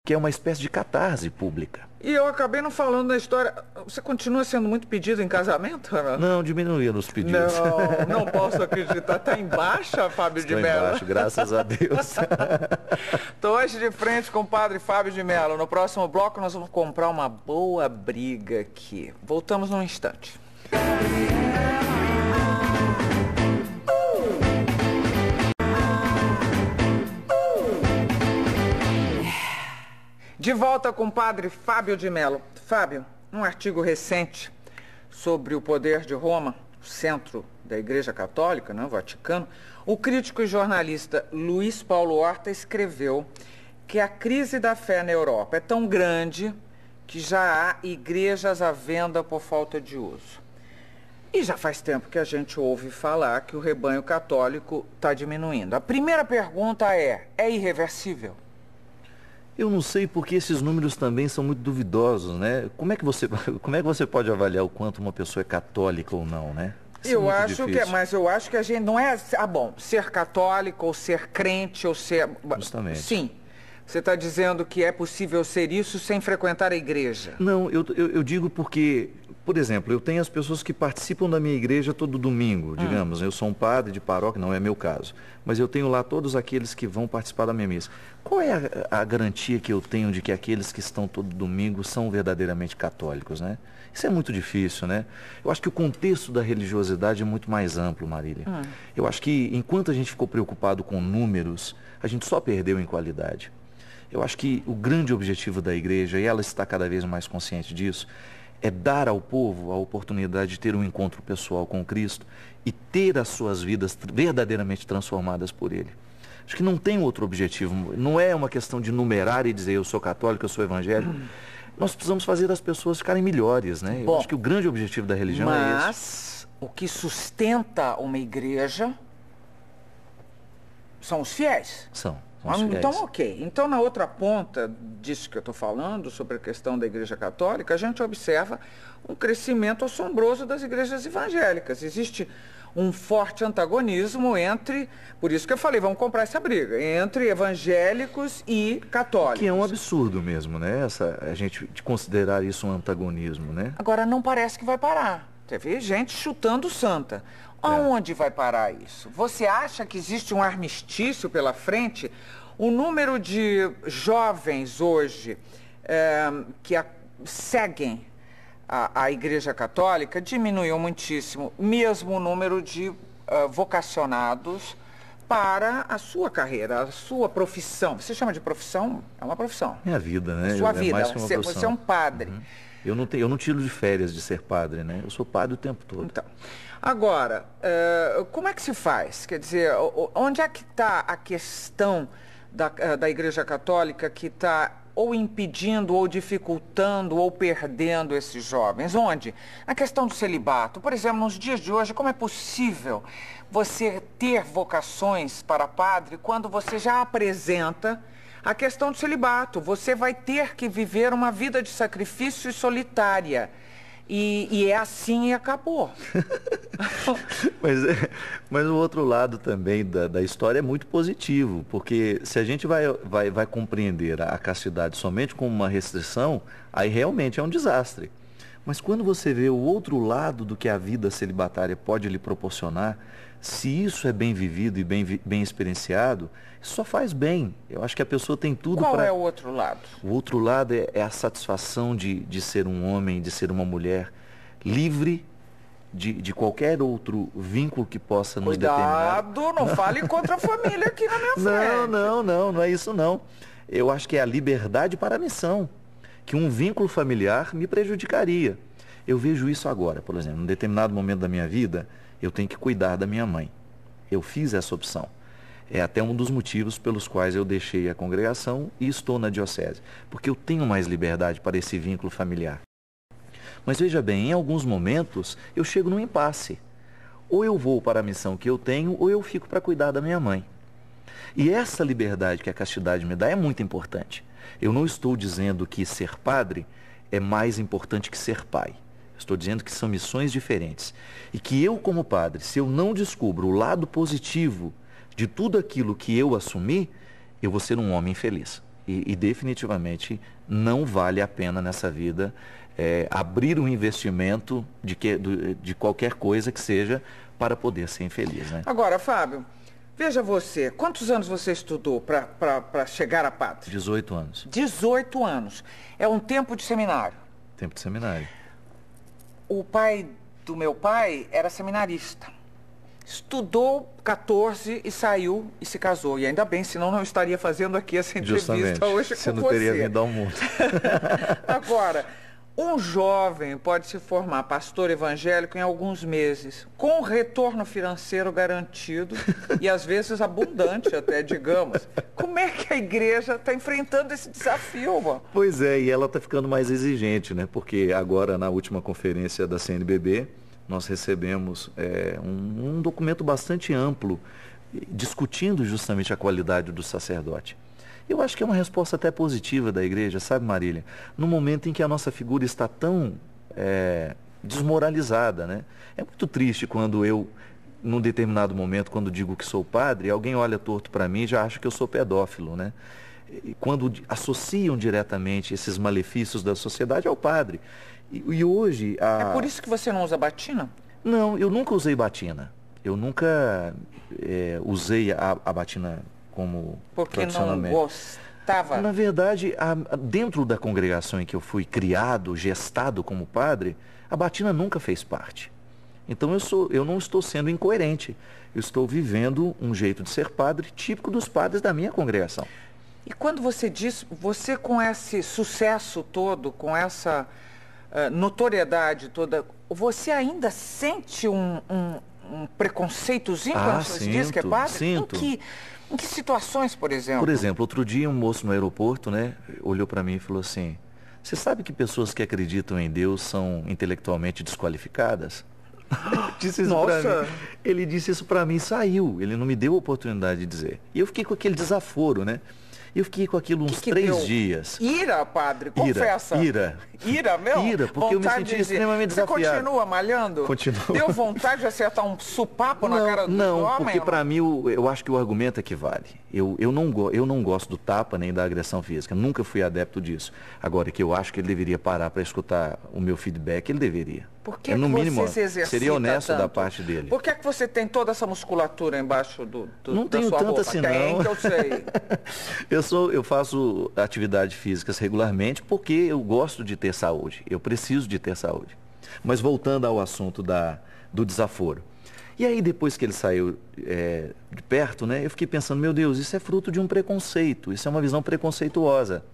que é uma espécie de catarse pública. E eu acabei não falando da história. Você continua sendo muito pedido em casamento, Ana? Não, diminuíram os pedidos. Não posso acreditar. Está em baixa, Fábio de Estou Mello? embaixo, graças a Deus. Estou hoje de frente com o padre Fábio de Mello. No próximo bloco nós vamos comprar uma boa briga aqui. Voltamos num instante. De volta com o padre Fábio de Mello. Fábio, num artigo recente sobre o poder de Roma, o centro da Igreja Católica, né, o Vaticano, o crítico e jornalista Luiz Paulo Horta escreveu que a crise da fé na Europa é tão grande que já há igrejas à venda por falta de uso. E já faz tempo que a gente ouve falar que o rebanho católico está diminuindo. A primeira pergunta é irreversível? Eu não sei porque esses números também são muito duvidosos, né? Como é que você pode avaliar o quanto uma pessoa é católica ou não, né? Eu acho que a gente não é, ser católico ou ser crente ou ser... Justamente. Sim. Você está dizendo que é possível ser isso sem frequentar a igreja? Não, eu digo porque, por exemplo, eu tenho as pessoas que participam da minha igreja todo domingo, digamos. Eu sou um padre de paróquia, não é meu caso. Mas eu tenho lá todos aqueles que vão participar da minha missa. Qual é a garantia que eu tenho de que aqueles que estão todo domingo são verdadeiramente católicos, né? Isso é muito difícil, né? Eu acho que o contexto da religiosidade é muito mais amplo, Marília. Eu acho que enquanto a gente ficou preocupado com números, a gente só perdeu em qualidade. Eu acho que o grande objetivo da igreja, e ela está cada vez mais consciente disso, é dar ao povo a oportunidade de ter um encontro pessoal com Cristo e ter as suas vidas verdadeiramente transformadas por Ele. Acho que não tem outro objetivo, não é uma questão de numerar e dizer eu sou católico, eu sou evangélico. Nós precisamos fazer as pessoas ficarem melhores, né? Eu acho que o grande objetivo da religião é esse. Mas o que sustenta uma igreja são os fiéis. São. Então, ok. Então, na outra ponta disso que eu estou falando, sobre a questão da Igreja Católica, a gente observa um crescimento assombroso das igrejas evangélicas. Existe um forte antagonismo entre, por isso que eu falei, vamos comprar essa briga, entre evangélicos e católicos. Que é um absurdo mesmo, né? A gente considerar isso um antagonismo, né? Agora, não parece que vai parar. Teve gente chutando santa. Aonde vai parar isso? Você acha que existe um armistício pela frente? O número de jovens hoje que seguem a Igreja Católica diminuiu muitíssimo, mesmo o número de vocacionados para a sua carreira, a sua profissão. Você chama de profissão? É uma profissão. É a vida, né? A sua vida. Mais que uma profissão. Você é um padre. Eu não tiro de férias de ser padre, né? Eu sou padre o tempo todo. Então, agora, como é que se faz? Quer dizer, onde é que está a questão da Igreja Católica que está ou impedindo, ou dificultando, ou perdendo esses jovens? Onde? Na questão do celibato. Por exemplo, nos dias de hoje, como é possível você ter vocações para padre quando você já apresenta a questão do celibato? Você vai ter que viver uma vida de sacrifício solitária. E é assim e acabou. Mas o outro lado também da história é muito positivo, porque se a gente vai compreender a castidade somente como uma restrição, aí realmente é um desastre. Mas quando você vê o outro lado do que a vida celibatária pode lhe proporcionar, se isso é bem vivido e bem experienciado, isso só faz bem. Eu acho que a pessoa tem tudo para... Qual é o outro lado? O outro lado é a satisfação de ser um homem, de ser uma mulher livre de qualquer outro vínculo que possa nos determinar. Cuidado, não fale contra a família aqui na minha frente. Não é isso não. Eu acho que é a liberdade para a missão, que um vínculo familiar me prejudicaria. Eu vejo isso agora, por exemplo, em um determinado momento da minha vida, eu tenho que cuidar da minha mãe. Eu fiz essa opção. É até um dos motivos pelos quais eu deixei a congregação e estou na diocese. Porque eu tenho mais liberdade para esse vínculo familiar. Mas veja bem, em alguns momentos eu chego num impasse. Ou eu vou para a missão que eu tenho, ou eu fico para cuidar da minha mãe. E essa liberdade que a castidade me dá é muito importante. Eu não estou dizendo que ser padre é mais importante que ser pai. Estou dizendo que são missões diferentes. E que eu, como padre, se eu não descubro o lado positivo de tudo aquilo que eu assumi, eu vou ser um homem infeliz. E definitivamente não vale a pena nessa vida abrir um investimento de qualquer coisa que seja para poder ser infeliz, né? Agora, Fábio, veja você, quantos anos você estudou para chegar a padre? 18 anos. 18 anos. É um tempo de seminário. Tempo de seminário. O pai do meu pai era seminarista. Estudou 14 e saiu e se casou. E ainda bem, senão não estaria fazendo aqui essa entrevista Justamente. hoje Você com não teria vindo ao mundo. Agora, um jovem pode se formar pastor evangélico em alguns meses, com retorno financeiro garantido e às vezes abundante até, digamos. Como é que a igreja está enfrentando esse desafio, mano? Pois é, e ela está ficando mais exigente, né? Porque agora, na última conferência da CNBB, nós recebemos um documento bastante amplo, discutindo justamente a qualidade do sacerdote. Eu acho que é uma resposta até positiva da igreja, sabe, Marília? No momento em que a nossa figura está tão desmoralizada, né? É muito triste quando eu, num determinado momento, quando digo que sou padre, alguém olha torto para mim e já acha que eu sou pedófilo, né? E quando associam diretamente esses malefícios da sociedade ao padre. E hoje... É por isso que você não usa batina? Não, eu nunca usei batina. Eu nunca usei a batina como porque profissionalmente. Não gostava? Na verdade, dentro da congregação em que eu fui criado, gestado como padre, a batina nunca fez parte. Então eu não estou sendo incoerente. Eu estou vivendo um jeito de ser padre típico dos padres da minha congregação. E quando você diz, você com esse sucesso todo, com essa notoriedade toda, você ainda sente um preconceitozinho quando você diz que é padre? Sinto. Em que situações, por exemplo? Por exemplo, outro dia um moço no aeroporto, né, olhou para mim e falou assim: você sabe que pessoas que acreditam em Deus são intelectualmente desqualificadas? Disse isso pra mim. Ele disse isso para mim e saiu. Ele não me deu a oportunidade de dizer. E eu fiquei com aquele desaforo, né? Eu fiquei com aquilo uns 3 dias. Ira, padre? Confessa. Ira. Ira, meu? Ira, porque eu me senti extremamente desafiado. Você continua malhando? Continuo. Deu vontade de acertar um supapo na cara do homem? Não, porque para mim eu acho que o argumento é que vale. Eu não gosto do tapa nem da agressão física. Nunca fui adepto disso. Agora, que eu acho que ele deveria parar para escutar o meu feedback, ele deveria. Por que no que mínimo, você se exercita seria honesto tanto? Da parte dele. Por que que você tem toda essa musculatura embaixo não da tenho sua tanta roupa? assim, Tem, não. que eu sei. Eu faço atividades físicas regularmente porque eu gosto de ter saúde. Eu preciso de ter saúde. Mas voltando ao assunto do desaforo. E aí, depois que ele saiu de perto, né, eu fiquei pensando, meu Deus, isso é fruto de um preconceito, isso é uma visão preconceituosa.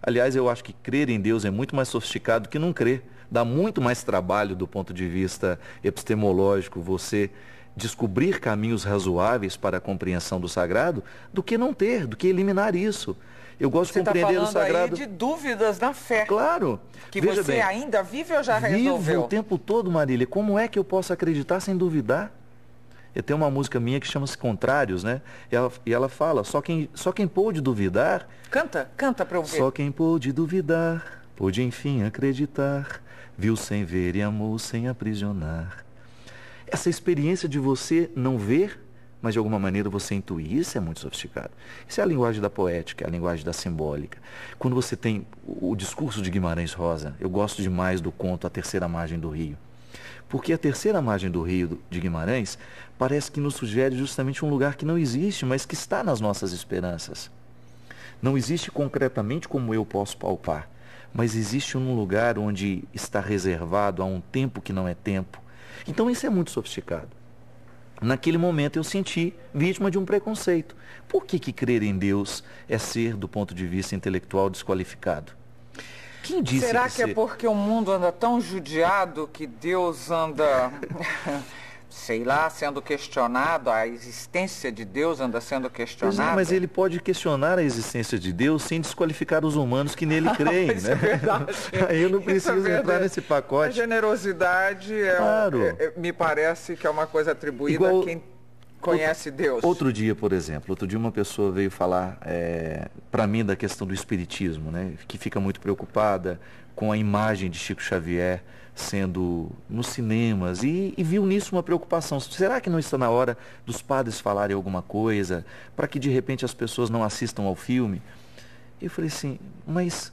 Aliás, eu acho que crer em Deus é muito mais sofisticado do que não crer. Dá muito mais trabalho do ponto de vista epistemológico você descobrir caminhos razoáveis para a compreensão do sagrado do que não ter, do que eliminar isso. Eu gosto de compreender o sagrado. Você está falando aí de dúvidas na fé. Claro. Que Veja você bem, ainda vive ou já resolveu? Vivo o tempo todo, Marília. Como é que eu posso acreditar sem duvidar? Eu tenho uma música minha que chama-se Contrários, né? E ela fala, só quem pôde duvidar... Canta para eu ver. Só quem pôde duvidar, pôde enfim acreditar, viu sem ver e amou sem aprisionar. Essa experiência de você não ver, mas de alguma maneira você intuir, isso é muito sofisticado. Isso é a linguagem da poética, é a linguagem da simbólica. Quando você tem o discurso de Guimarães Rosa, eu gosto demais do conto A Terceira Margem do Rio. Porque a terceira margem do rio de Guimarães parece que nos sugere justamente um lugar que não existe, mas que está nas nossas esperanças. Não existe concretamente como eu posso palpar, mas existe um lugar onde está reservado a um tempo que não é tempo. Então isso é muito sofisticado. Naquele momento eu senti vítima de um preconceito. Por que crer em Deus é ser, do ponto de vista intelectual, desqualificado? Quem disse Será que é porque o mundo anda tão judiado que Deus anda, sei lá, sendo questionado, a existência de Deus anda sendo questionada? Mas ele pode questionar a existência de Deus sem desqualificar os humanos que nele creem, né? É verdade. Aí eu não preciso entrar nesse pacote. A generosidade Claro. Me parece que é uma coisa atribuída a quem conhece Deus. Outro dia, por exemplo, uma pessoa veio falar para mim da questão do espiritismo, né? Que fica muito preocupada com a imagem de Chico Xavier sendo nos cinemas e viu nisso uma preocupação. Será que não está na hora dos padres falarem alguma coisa para que de repente as pessoas não assistam ao filme? Eu falei assim, mas